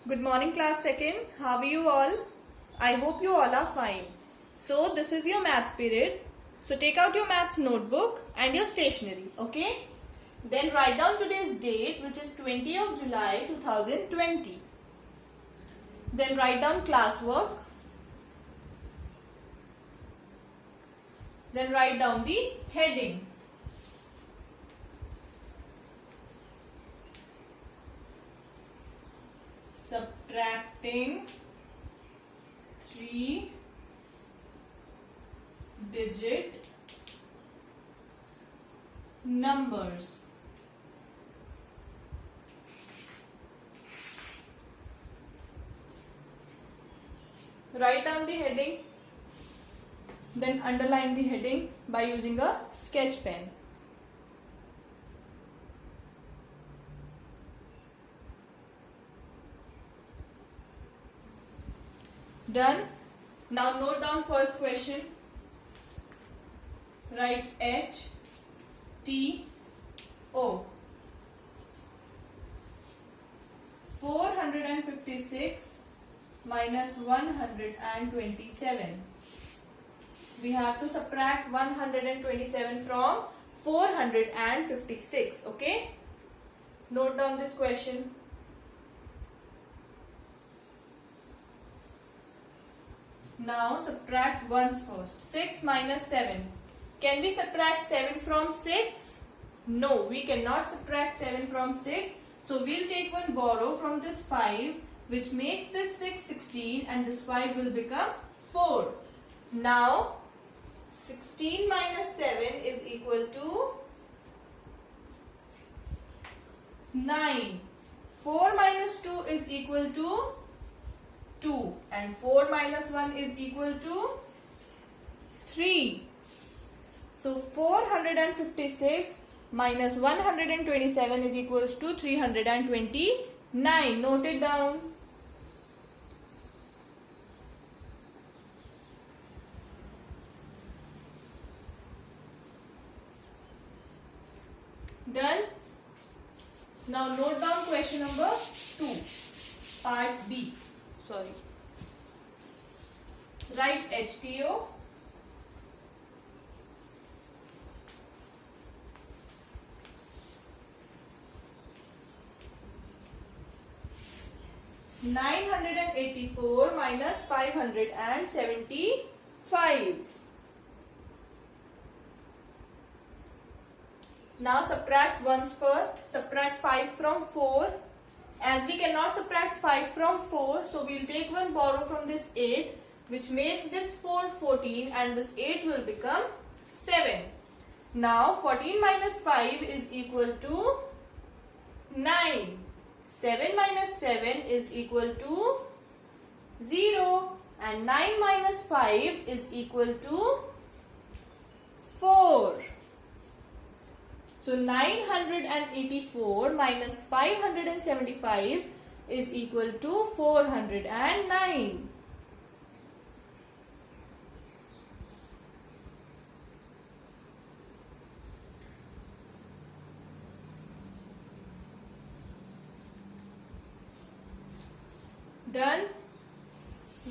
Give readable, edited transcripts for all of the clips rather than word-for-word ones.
Good morning, class second. How are you all? I hope you all are fine. So this is your maths period. So take out your maths notebook and your stationery. Okay. Then write down today's date, which is 20th of July 2020. Then write down classwork. Then write down the heading. Subtracting 3-digit numbers. Write down the heading, then underline the heading by using a sketch pen. Done. Now note down first question. Write H T O. 456 minus 127. We have to subtract 127 from 456. Okay. Note down this question. Now subtract ones first. 6 minus 7. Can we subtract 7 from 6? No, we cannot subtract 7 from 6. So we'll take one borrow from this 5, which makes this 6 16, and this 5 will become 4. Now 16 minus 7 is equal to 9. 4 minus 2 is equal to 2, and 4 minus 1 is equal to 3. So 456 minus 127 is equals to 329. Note it down. Done. Now note down question number 2, part B. Sorry. Write HTO. (984 minus 575). Now subtract ones first. Subtract 5 from 4. As we cannot subtract 5 from 4, so we will take one borrow from this 8, which makes this 4 14, and this 8 will become 7. Now 14 minus 5 is equal to 9. 7 minus 7 is equal to 0, and 9 minus 5 is equal to 4. So 984 minus 575 is equal to 409. Done.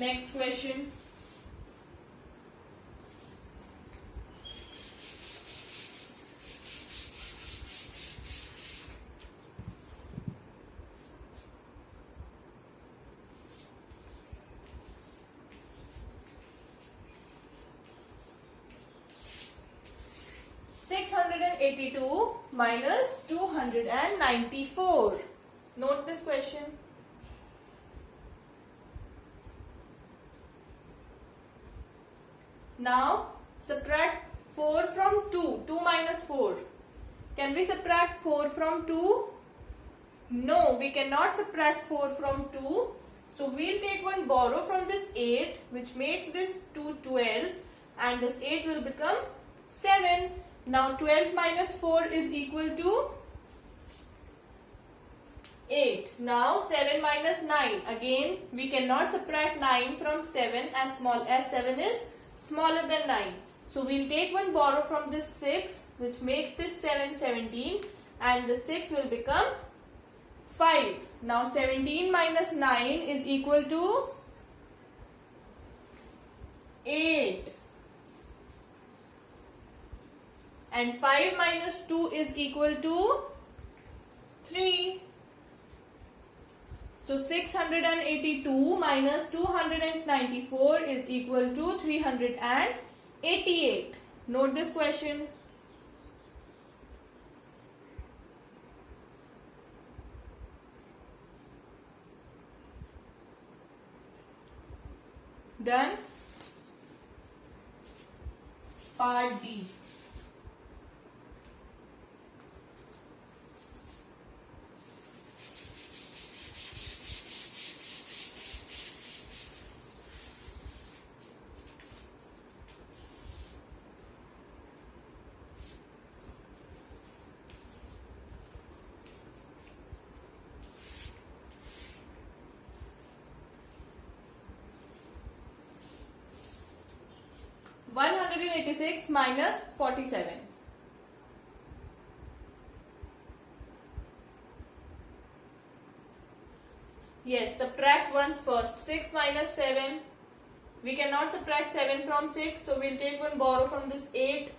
Next question. (682 minus 294). Note this question. Now subtract 4 from 2. 2 minus 4. Can we subtract 4 from 2? No, we cannot subtract 4 from 2. So we'll take one borrow from this 8, which makes this 2 12, and this 8 will become 7. Now 12 minus 4 is equal to 8. Now 7 minus 9. Again, we cannot subtract 9 from 7 as small as 7 is smaller than 9. So we'll take one borrow from this 6, which makes this 7 17, and the 6 will become 5. Now 17 minus 9 is equal to 8. And 5 minus 2 is equal to 3. So 682 minus 294 is equal to 388. Note this question. Done. Part D. One 186 minus 47. Yes, subtract ones first. 6 minus 7. We cannot subtract 7 from 6, so we'll take one borrow from this 8,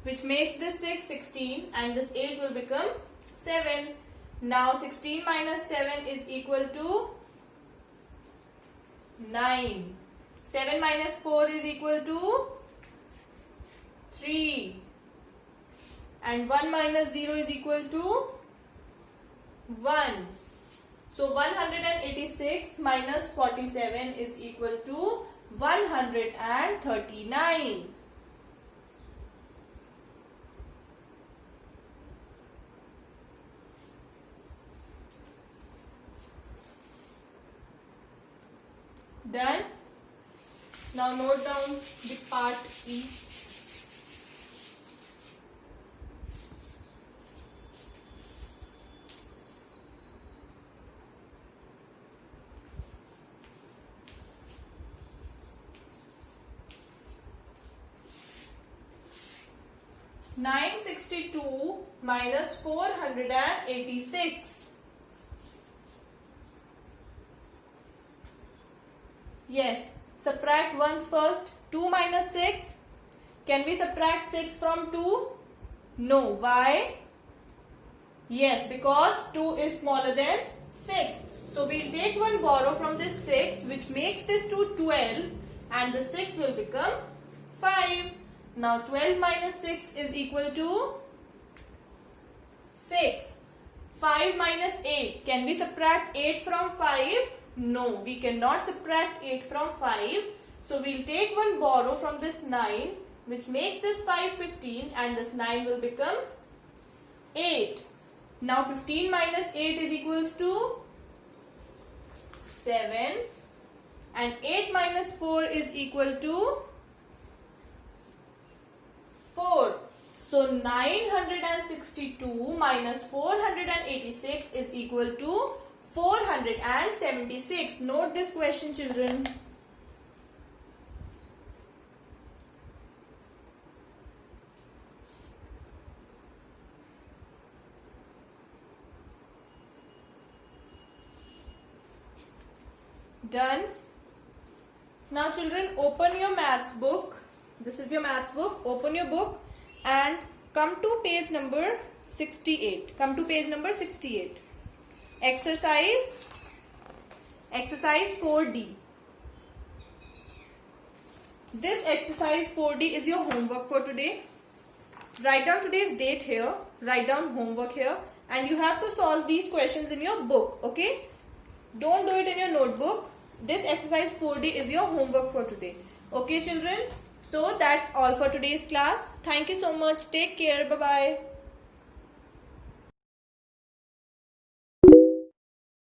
which makes this 6 16, and this 8 will become 7. Now 16 minus 7 is equal to 9. 7 minus 4 is equal to 3. And 1 minus 0 is equal to 1. So 186 minus 47 is equal to 139. Done. Now note down the part E. Nine 62 minus 486. Yes, subtract ones first. 2 minus 6. Can we subtract 6 from 2? No. Why? Yes, because 2 is smaller than 6. So we'll take one borrow from this 6, which makes this to 12, and the 6 will become 5. Now 12 minus 6 is equal to 6. 5 minus 8. Can we subtract 8 from 5? No, we cannot subtract 8 from 5. So we'll take one borrow from this 9, which makes this 5 15, and this 9 will become 8. Now 15 minus 8 is equals to 7, and 8 minus 4 is equal to 4. So 962 minus 486 is equal to 476. Note this question, children. Done. Now children, open your maths book. This is your maths book. Open your book and come to page number 68. Come to page number 68. Exercise 4D. This exercise 4D is your homework for today. Write down today's date here. Write down homework here. And you have to solve these questions in your book. Okay? Don't do it in your notebook. This exercise 4D is your homework for today. Okay, children? So that's all for today's class. Thank you so much. Take care. Bye-bye.